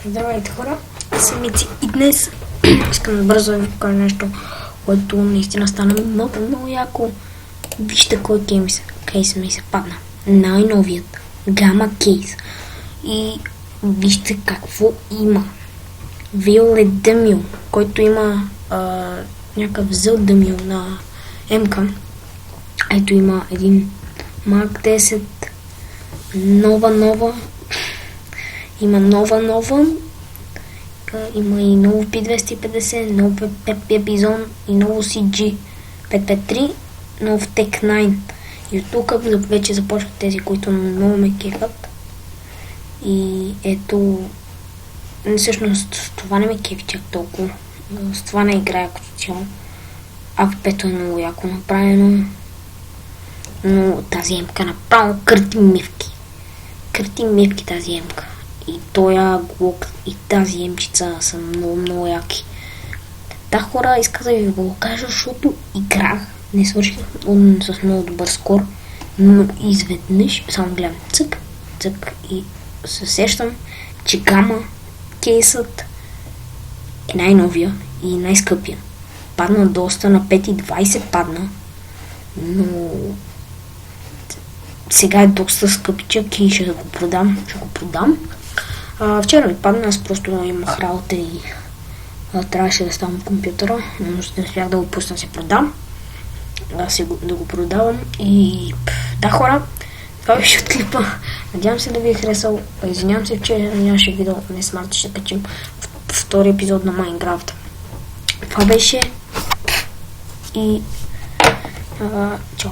Здравейте хора, аз съм Мици и днес искам бързо да ви покажа нещо, което наистина стана много яко. Вижте кой кейс ми се падна. Най-новият гама кейс. И вижте какво има. Violet Demio, който има някакъв зъл Demio на МК. Ето има един Mark 10 нова. Има нова. Има и ново P250, нов Epizon и ново CG 553, нов Tech 9. И от тук вече започват тези, които много ме кефат. И ето, всъщност това не ме кефи чак толкова. С това не играя като цяло. АВП-то е много яко направено. Но тази емка направо кърти мивки. Кърти мивки тази емка. И тоя глок и тази емчица са много яки. Да, хора, исках да ви го кажа, защото играх, не свърших с много добър скор, но изведнъж само гледам цък и се сещам, че гама кейсът е най-новия и най-скъпия. Падна доста, на 5,20 падна, но сега е доста скъпичък и ще го продам. Вчера ми падна, аз просто имах работа и трябваше да ставам от компютъра, но не успях да го пусна да се продам. Да го продавам и да, хора, това беше от клипа. Надявам се да ви е харесал. Извинявам се, че нямаше видео днес марта, ще качим втори епизод на Майнкрафт. Това беше и чао.